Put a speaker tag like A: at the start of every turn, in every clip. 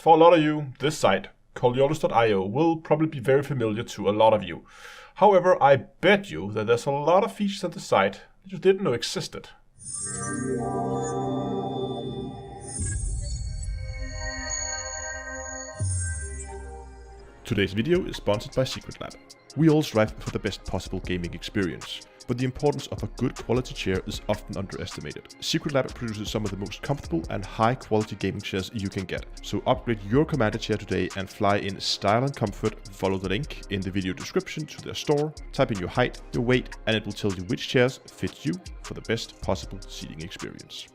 A: for a lot of you, this site, Coriolis.io, will probably be very familiar to a lot of you. However, I bet you that there's a lot of features on the site that you didn't know existed. Today's video is sponsored by SecretLab. We all strive for the best possible gaming experience, but the importance of a good quality chair is often underestimated. SecretLab produces some of the most comfortable and high quality gaming chairs you can get. So upgrade your Commander chair today and fly in style and comfort. Follow the link in the video description to their store, type in your height, your weight, and it will tell you which chairs fit you for the best possible seating experience.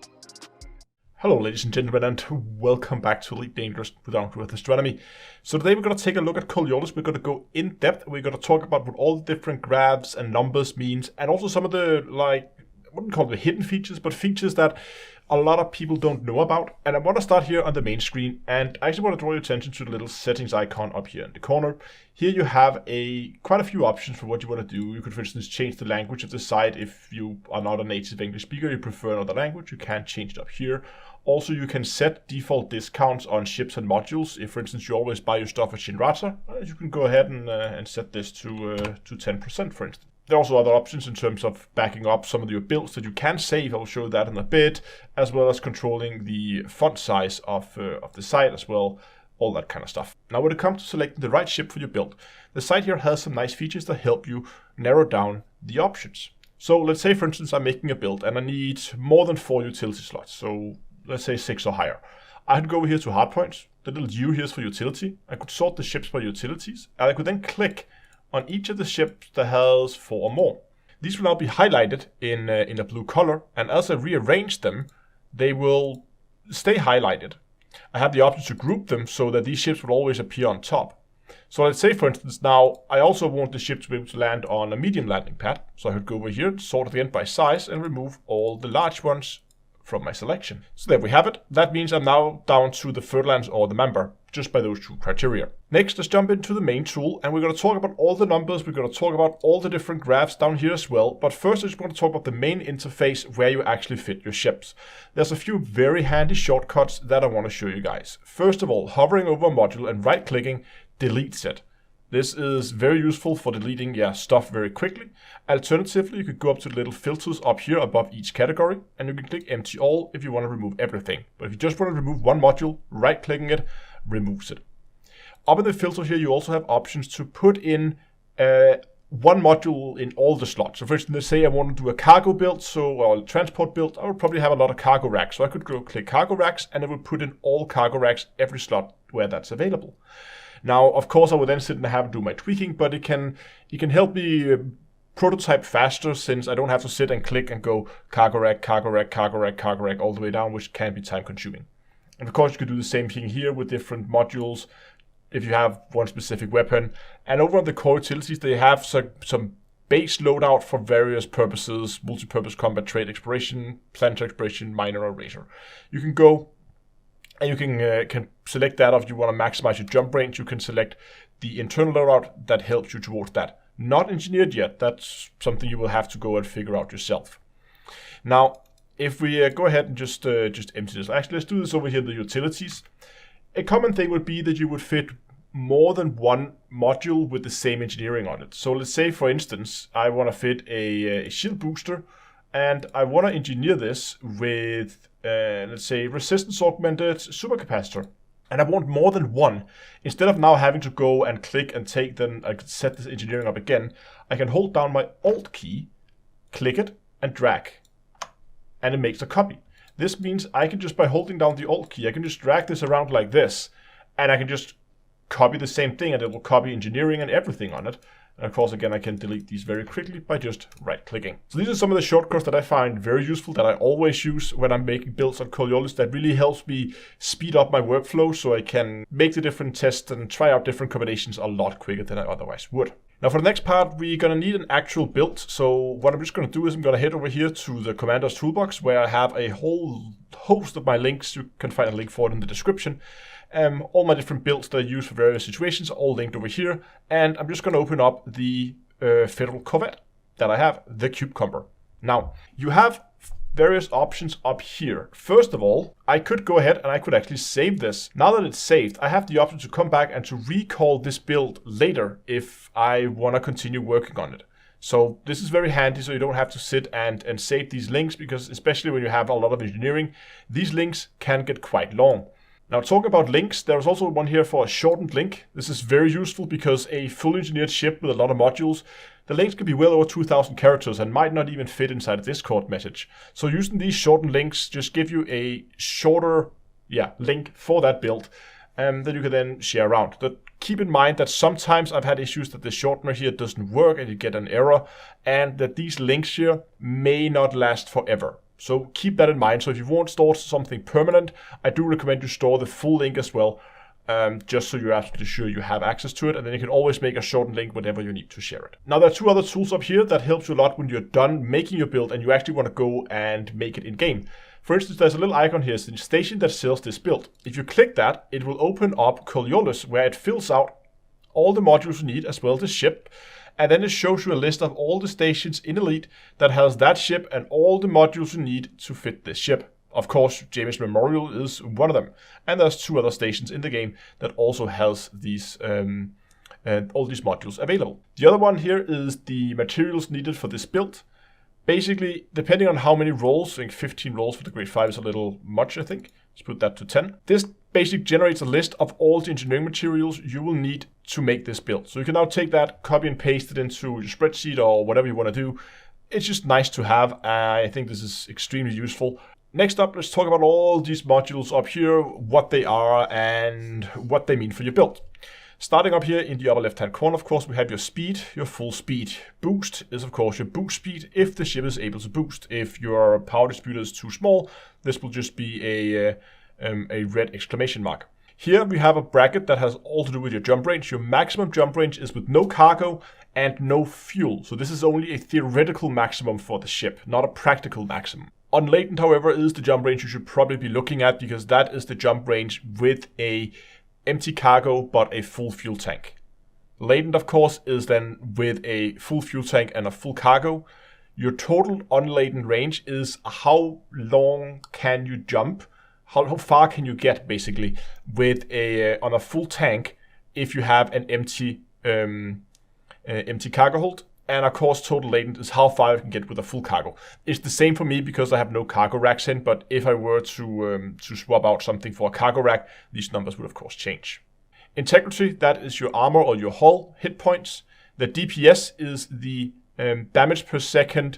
A: Hello ladies and gentlemen, and welcome back to Elite Dangerous with Earth Astronomy. So today we're going to take a look at Coriolis. We're going to go in depth. We're going to talk about what all the different graphs and numbers means, and also some of the, I wouldn't call them hidden features, but features that a lot of people don't know about. And I want to start here on the main screen, and I actually want to draw your attention to the little settings icon up here in the corner. Here you have quite a few options for what you want to do. You could, for instance, change the language of the site. If you are not a native English speaker, you prefer another language, you can change it up here. Also, you can set default discounts on ships and modules. If, for instance, you always buy your stuff at Shinrata, you can go ahead and set this to 10%, for instance. There are also other options in terms of backing up some of your builds that you can save. I'll show that in a bit, as well as controlling the font size of the site as well, all that kind of stuff. Now, when it comes to selecting the right ship for your build, the site here has some nice features that help you narrow down the options. So let's say, for instance, I'm making a build and I need more than 4 utility slots. So let's say 6 or higher. I could go over here to hardpoints. The little U here is for utility. I could sort the ships by utilities, and I could then click on each of the ships that has 4 or more. These will now be highlighted in a blue color, and as I rearrange them, they will stay highlighted. I have the option to group them so that these ships will always appear on top. So let's say, for instance, now I also want the ship to be able to land on a medium landing pad. So I could go over here, sort it again by size, and remove all the large ones from my selection. So there we have it. That means I'm now down to the Furlands or the member, just by those 2 criteria. Next, let's jump into the main tool, and we're going to talk about all the numbers. We're going to talk about all the different graphs down here as well. But first, I just want to talk about the main interface where you actually fit your ships. There's a few very handy shortcuts that I want to show you guys. First of all, hovering over a module and right-clicking deletes it. This is very useful for deleting stuff very quickly. Alternatively, you could go up to the little filters up here above each category, and you can click empty all if you want to remove everything. But if you just want to remove one module, right-clicking it removes it. Up in the filter here, you also have options to put in one module in all the slots. So for instance, let's say I want to do a cargo build, or a transport build. I would probably have a lot of cargo racks. So I could go click cargo racks, and it would put in all cargo racks, every slot where that's available. Now, of course, I would then sit and have to do my tweaking, but it can help me prototype faster, since I don't have to sit and click and go cargo rack, cargo rack, cargo rack, cargo rack all the way down, which can be time consuming. And of course, you could do the same thing here with different modules if you have one specific weapon. And over on the core utilities, they have some base loadout for various purposes: multi-purpose combat, trade exploration, planetary exploration, minor, or razor. You can go and you can select that. If you want to maximize your jump range, you can select the internal loadout that helps you towards that. Not engineered yet. That's something you will have to go and figure out yourself. Now, if we go ahead and just empty this. Actually, let's do this over here in the utilities. A common thing would be that you would fit more than one module with the same engineering on it. So let's say, for instance, I want to fit a shield booster, and I want to engineer this with, let's say, resistance augmented supercapacitor. And I want more than one. Instead of now having to go and click and take, then I could set this engineering up again. I can hold down my Alt key, click it, and drag. And it makes a copy. This means I can just, by holding down the Alt key, I can just drag this around like this, and I can just copy the same thing, and it will copy engineering and everything on it. And of course, again, I can delete these very quickly by just right-clicking. So these are some of the shortcuts that I find very useful, that I always use when I'm making builds on Coriolis. That really helps me speed up my workflow, so I can make the different tests and try out different combinations a lot quicker than I otherwise would. Now for the next part, we're going to need an actual build. So what I'm just going to do is I'm going to head over here to the Commander's Toolbox, where I have a whole host of my links. You can find a link for it in the description. All my different builds that I use for various situations are all linked over here. And I'm just going to open up the Federal Corvette that I have, the Cube Comber. Now, you have various options up here. First of all, I could go ahead and I could actually save this. Now that it's saved, I have the option to come back and to recall this build later if I want to continue working on it. So this is very handy, so you don't have to sit and save these links, because especially when you have a lot of engineering, these links can get quite long. Now, talking about links, there's also one here for a shortened link. This is very useful because a fully engineered ship with a lot of modules, the links can be well over 2,000 characters and might not even fit inside a Discord message. So using these shortened links just give you a shorter link for that build that you can then share around. But keep in mind that sometimes I've had issues that the shortener here doesn't work and you get an error, and that these links here may not last forever. So keep that in mind. So if you won't store something permanent, I do recommend you store the full link as well, just so you're absolutely sure you have access to it, and then you can always make a shortened link whenever you need to share it. Now, there are two other tools up here that helps you a lot when you're done making your build and you actually want to go and make it in-game. For instance, there's a little icon here, it's the station that sells this build. If you click that, it will open up Coriolis, where it fills out all the modules you need as well as the ship. And then it shows you a list of all the stations in Elite that has that ship and all the modules you need to fit this ship. Of course, James Memorial is one of them. And there's two other stations in the game that also has these all these modules available. The other one here is the materials needed for this build. Basically, depending on how many rolls, I think 15 rolls for the grade 5 is a little much, I think. Let's put that to 10. This basically generates a list of all the engineering materials you will need to make this build. So you can now take that, copy and paste it into your spreadsheet or whatever you want to do. It's just nice to have. I think this is extremely useful. Next up, let's talk about all these modules up here, what they are and what they mean for your build. Starting up here in the upper left-hand corner, of course, we have your speed, your full speed. Boost is, of course, your boost speed if the ship is able to boost. If your power distributor is too small, this will just be a red exclamation mark. Here we have a bracket that has all to do with your jump range. Your maximum jump range is with no cargo and no fuel. So this is only a theoretical maximum for the ship, not a practical maximum. Unlatent, however, is the jump range you should probably be looking at, because that is the jump range with a empty cargo but a full fuel tank. Latent, of course, is then with a full fuel tank and a full cargo. Your total unlatent range is how long can you jump, how far can you get basically with on a full tank if you have an empty cargo hold. And of course, total latent is how far you can get with a full cargo. It's the same for me because I have no cargo racks in, but if I were to swap out something for a cargo rack, these numbers would of course change. Integrity, that is your armor or your hull hit points. The DPS is the damage per second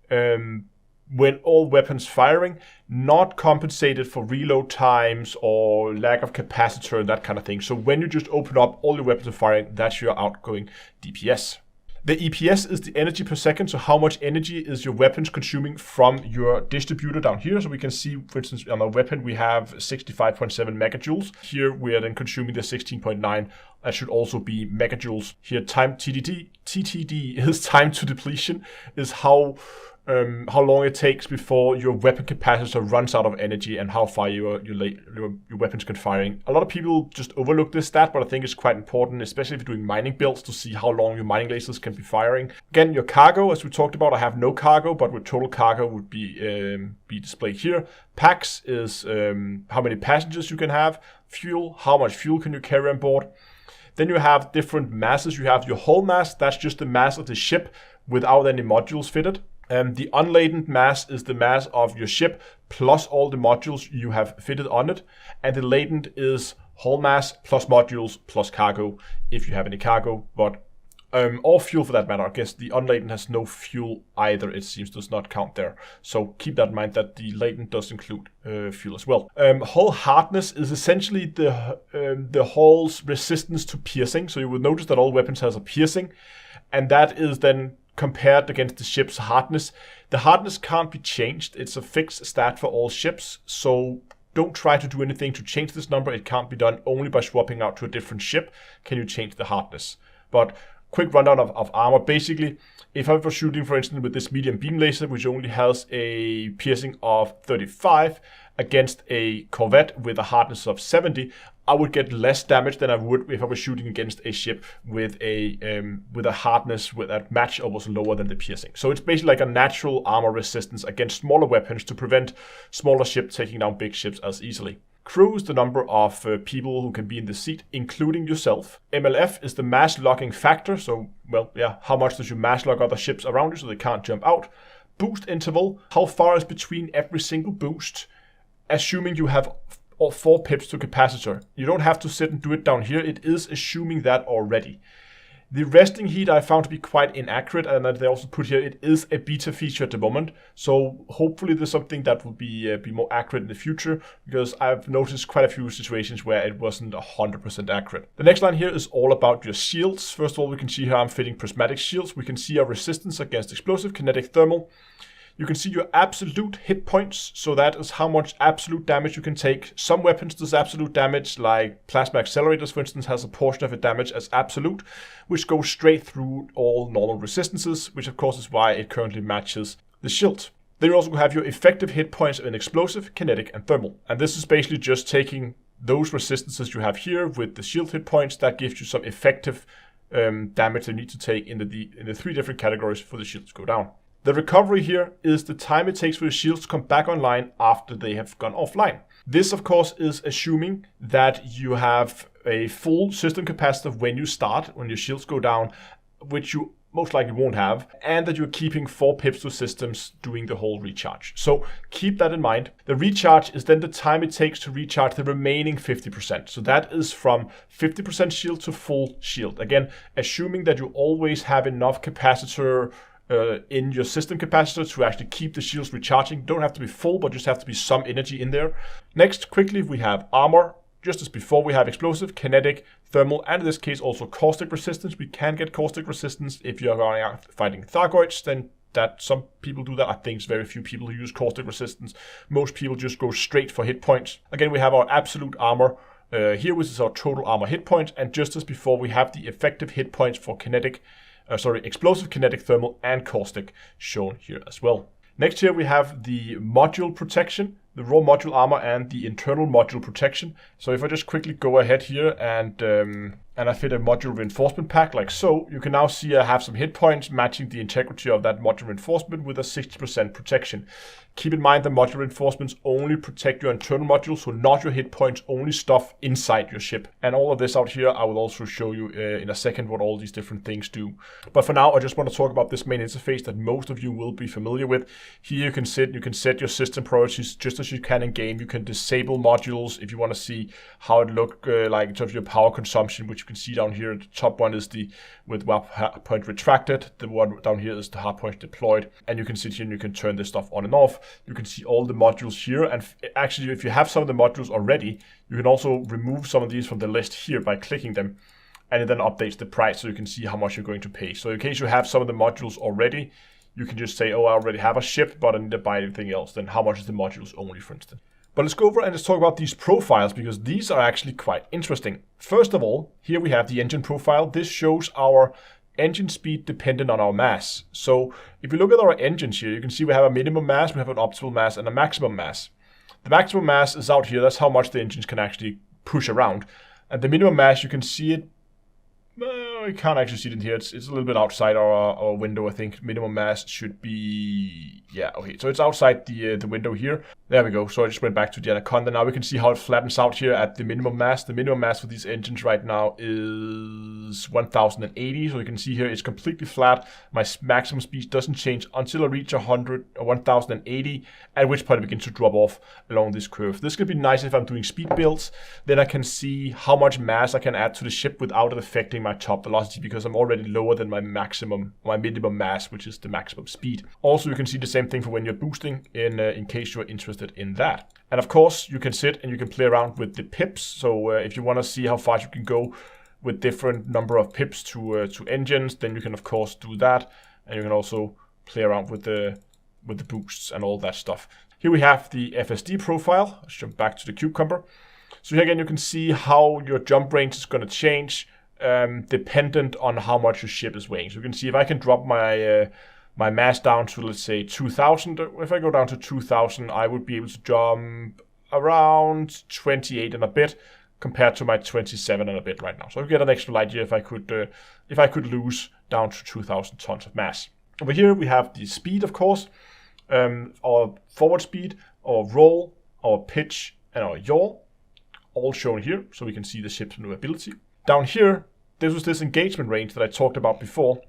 A: when all weapons firing, not compensated for reload times or lack of capacitor and that kind of thing. So when you just open up all your weapons are firing, that's your outgoing DPS. The EPS is the energy per second, so how much energy is your weapons consuming from your distributor down here. So we can see, for instance, on our weapon we have 65.7 megajoules. Here we are then consuming the 16.9. That should also be megajoules. Here time TTD is time to depletion, is how long it takes before your weapon capacitor runs out of energy and how far your weapons can firing. A lot of people just overlook this stat, but I think it's quite important, especially if you're doing mining builds, to see how long your mining lasers can be firing. Again, your cargo, as we talked about, I have no cargo, but with total cargo would be displayed here. Packs is how many passengers you can have. Fuel, how much fuel can you carry on board. Then you have different masses. You have your hull mass, that's just the mass of the ship without any modules fitted. The unladen mass is the mass of your ship plus all the modules you have fitted on it. And the latent is hull mass plus modules plus cargo if you have any cargo, but or fuel for that matter. I guess the unladen has no fuel either, it seems, does not count there. So keep that in mind that the latent does include fuel as well. Hull hardness is essentially the hull's resistance to piercing. So you will notice that all weapons has a piercing, and that is then compared against the ship's hardness. The hardness can't be changed. It's a fixed stat for all ships, so don't try to do anything to change this number. It can't be done. Only by swapping out to a different ship can you change the hardness. But quick rundown of armor. Basically, if I was shooting, for instance, with this medium beam laser, which only has a piercing of 35, against a Corvette with a hardness of 70, I would get less damage than I would if I was shooting against a ship with a hardness that match or was lower than the piercing. So it's basically like a natural armor resistance against smaller weapons to prevent smaller ships taking down big ships as easily. Crew is the number of people who can be in the seat, including yourself. MLF is the mass locking factor, so, well, yeah, how much does you mass lock other ships around you so they can't jump out. Boost interval, how far is between every single boost, assuming you have 4 pips to capacitor. You don't have to sit and do it down here, it is assuming that already. The resting heat I found to be quite inaccurate, and they also put here it is a beta feature at the moment. So hopefully there's something that will be more accurate in the future, because I've noticed quite a few situations where it wasn't 100% accurate. The next line here is all about your shields. First of all, we can see here I'm fitting prismatic shields. We can see our resistance against explosive, kinetic, thermal. You can see your absolute hit points, so that is how much absolute damage you can take. Some weapons does absolute damage, like plasma accelerators, for instance, has a portion of the damage as absolute, which goes straight through all normal resistances, which of course is why it currently matches the shield. Then you also have your effective hit points in explosive, kinetic, and thermal. And this is basically just taking those resistances you have here with the shield hit points, that gives you some effective damage you need to take in the 3 different categories for the shield to go down. The recovery here is the time it takes for the shields to come back online after they have gone offline. This, of course, is assuming that you have a full system capacitor when you start, when your shields go down, which you most likely won't have, and that you're keeping 4 pips to systems doing the whole recharge. So keep that in mind. The recharge is then the time it takes to recharge the remaining 50%. So that is from 50% shield to full shield. Again, assuming that you always have enough capacitor in your system capacitor to actually keep the shields recharging. Don't have to be full, but just have to be some energy in there. Next, quickly, we have armor. Just as before, we have explosive, kinetic, thermal, and in this case also caustic resistance. We can get caustic resistance if you're going out fighting Thargoids, then that some people do that. I think it's very few people who use caustic resistance. Most people just go straight for hit points. Again, we have our absolute armor here, which is our total armor hit points, and just as before, we have the effective hit points for explosive, kinetic, thermal, and caustic shown here as well. Next here we have the module protection, the raw module armor, and the internal module protection. So if I just quickly go ahead here and I fit a module reinforcement pack like so, you can now see I have some hit points matching the integrity of that module reinforcement with a 60% protection. Keep in mind the module reinforcements only protect your internal modules, so not your hit points, only stuff inside your ship. And all of this out here, I will also show you in a second what all these different things do. But for now, I just want to talk about this main interface that most of you will be familiar with. Here you can set your system priorities just as you can in game. You can disable modules if you want to see how it look like in terms of your power consumption, which you can see down here. The top one is the with hard point retracted. The one down here is the hard point deployed. And you can sit here and you can turn this stuff on and off. You can see all the modules here, and actually if you have some of the modules already, you can also remove some of these from the list here by clicking them, and it then updates the price so you can see how much you're going to pay. So in case you have some of the modules already, you can just say, oh, I already have a ship, but I need to buy anything else. Then how much is the modules only, for instance? But let's go over and let's talk about these profiles, because these are actually quite interesting. First of all, here we have the engine profile. This shows our engine speed dependent on our mass. So if you look at our engines here, you can see we have a minimum mass, we have an optimal mass, and a maximum mass. The maximum mass is out here. That's how much the engines can actually push around. And the minimum mass, you can see it. You can't actually see it in here. It's a little bit outside our window, I think. Minimum mass should be... Yeah, okay. So it's outside the window here. There we go. So I just went back to the Anaconda. Now we can see how it flattens out here at the minimum mass. The minimum mass for these engines right now is 1080. So you can see here it's completely flat. My maximum speed doesn't change until I reach 100 or 1080, at which point it begins to drop off along this curve. This could be nice if I'm doing speed builds. Then I can see how much mass I can add to the ship without it affecting my top velocity, because I'm already lower than my minimum mass, which is the maximum speed. Also, you can see the same thing for when you're boosting, in case you're interested in that. And of course, you can sit and you can play around with the pips. So if you want to see how far you can go with different number of pips to engines, then you can of course do that. And you can also play around with the boosts and all that stuff. Here we have the FSD profile. Let's jump back to the cucumber. So here again, you can see how your jump range is going to change dependent on how much your ship is weighing. So you can see if I can drop my mass down to, let's say, 2000. If I go down to 2000, I would be able to jump around 28 and a bit compared to my 27 and a bit right now. So I get an extra light year if I could lose down to 2,000 tons of mass. Over here we have the speed, of course, our forward speed, our roll, our pitch, and our yaw, all shown here, so we can see the ship's maneuverability. Down here, this was this engagement range that I talked about before.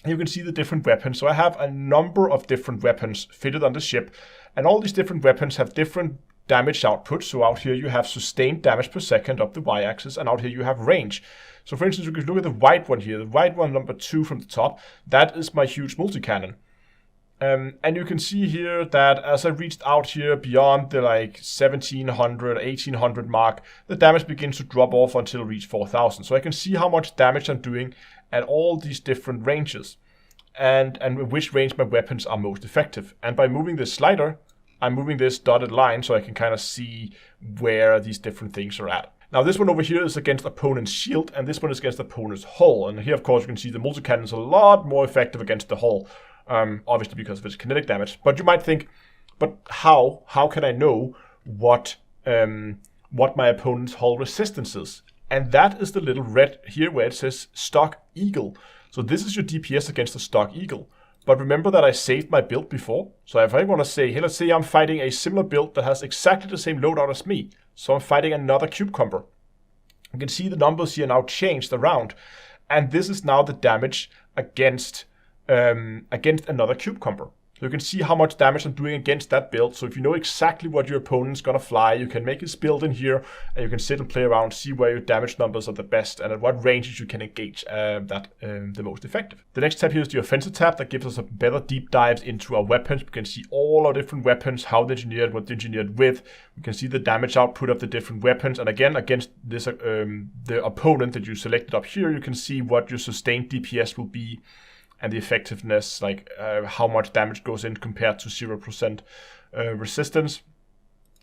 A: You can see the different weapons. So I have a number of different weapons fitted on the ship, and all these different weapons have different damage outputs. So out here you have sustained damage per second up the y-axis, and out here you have range. So for instance, you can look at the white one here, the white one number 2 from the top. That is my huge multi-cannon. And you can see here that as I reached out here beyond the like 1700, 1800 mark, the damage begins to drop off until I reach 4000. So I can see how much damage I'm doing at all these different ranges, and which range my weapons are most effective. And by moving this slider, I'm moving this dotted line so I can kind of see where these different things are at. Now this one over here is against opponent's shield, and this one is against opponent's hull. And here, of course, you can see the multi-cannon is a lot more effective against the hull. Obviously because of its kinetic damage. But you might think, but how can I know what my opponent's hull resistance is? And that is the little red here where it says stock eagle. So this is your DPS against the stock eagle. But remember that I saved my build before. So if I want to say, hey, let's say I'm fighting a similar build that has exactly the same loadout as me. So I'm fighting another cucumber. You can see the numbers here now changed around. And this is now the damage against another cucumber. So you can see how much damage I'm doing against that build. So if you know exactly what your opponent's gonna fly, you can make his build in here, and you can sit and play around, see where your damage numbers are the best, and at what ranges you can engage the most effective. The next tab here is the offensive tab that gives us a better deep dives into our weapons. We can see all our different weapons, how they're engineered, what they're engineered with. We can see the damage output of the different weapons, and again, against this the opponent that you selected up here, you can see what your sustained DPS will be, and the effectiveness, like how much damage goes in compared to 0% resistance.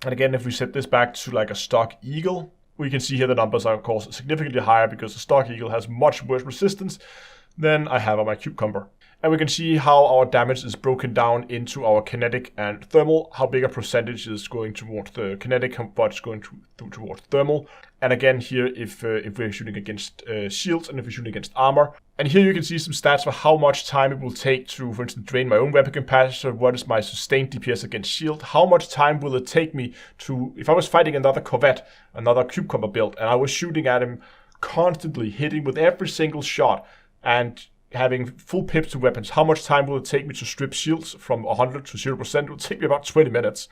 A: And again, if we set this back to like a stock eagle, we can see here the numbers are of course significantly higher because the stock eagle has much worse resistance than I have on my cucumber. And we can see how our damage is broken down into our kinetic and thermal, how big a percentage is going towards the kinetic, how much going towards thermal. And again here, if we're shooting against shields and if we're shooting against armor. And here you can see some stats for how much time it will take to, for instance, drain my own weapon capacitor. What is my sustained DPS against shield? How much time will it take me to, if I was fighting another corvette, another cucumber build, and I was shooting at him constantly, hitting with every single shot, and having full pips to weapons, how much time will it take me to strip shields from 100 to 0%? It will take me about 20 minutes.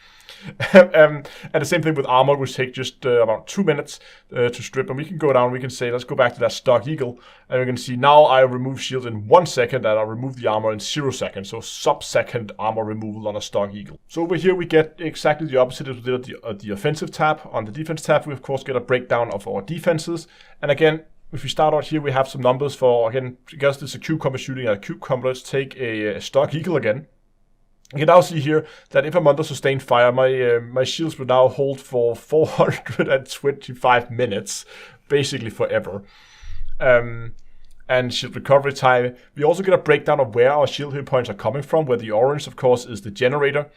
A: And the same thing with armor, which take just about 2 minutes to strip. And we can go down, we can say, let's go back to that stock eagle. And we can see now I remove shields in 1 second and I remove the armor in 0 seconds. So sub-second armor removal on a stock eagle. So over here we get exactly the opposite as we did at the offensive tab. On the defense tab, we of course get a breakdown of our defenses. And again, if we start out here, we have some numbers for, again, because this is a cucumber shooting at a cucumber, let's take a stock eagle again. You can now see here that if I'm under sustained fire, my shields will now hold for 425 minutes, basically forever. And shield recovery time. We also get a breakdown of where our shield hit points are coming from, where the orange, of course, is the generator.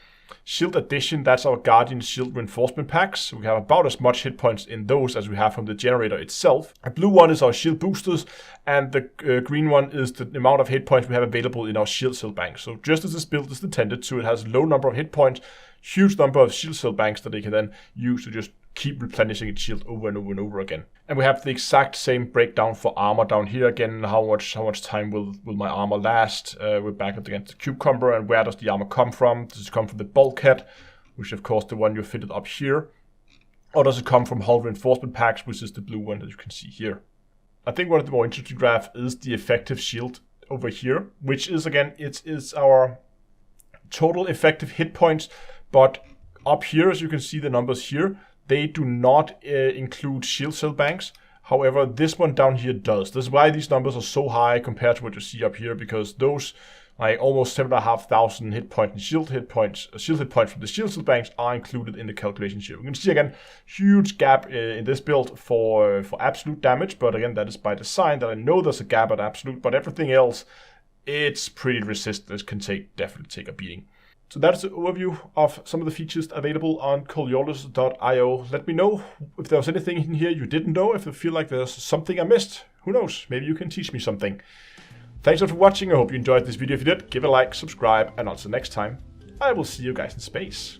A: Shield addition, that's our Guardian shield reinforcement packs. We have about as much hit points in those as we have from the generator itself. The blue one is our shield boosters, and the green one is the amount of hit points we have available in our shield cell bank. So just as this build is intended to, it has a low number of hit points, huge number of shield cell banks that they can then use to just keep replenishing its shield over and over and over again. And we have the exact same breakdown for armor down here. Again, how much time will my armor last? We're back up against the cucumber, and where does the armor come from? Does it come from the bulkhead, which is of course the one you fitted up here? Or does it come from hull reinforcement packs, which is the blue one that you can see here? I think one of the more interesting graphs is the effective shield over here, which is, again, it is our total effective hit points, but up here, as you can see the numbers here, they do not include shield cell banks. However, this one down here does. This is why these numbers are so high compared to what you see up here, because those like almost 7,500 hit points and shield hit points from the shield cell banks are included in the calculation here. We can see again huge gap in this build for absolute damage, but again that is by design. That I know there's a gap at absolute, but everything else, it's pretty resistant. It can definitely take a beating. So that's the overview of some of the features available on Coriolis.io. Let me know if there was anything in here you didn't know, if you feel like there's something I missed. Who knows, maybe you can teach me something. Thanks a lot for watching, I hope you enjoyed this video. If you did, give it a like, subscribe, and until next time, I will see you guys in space.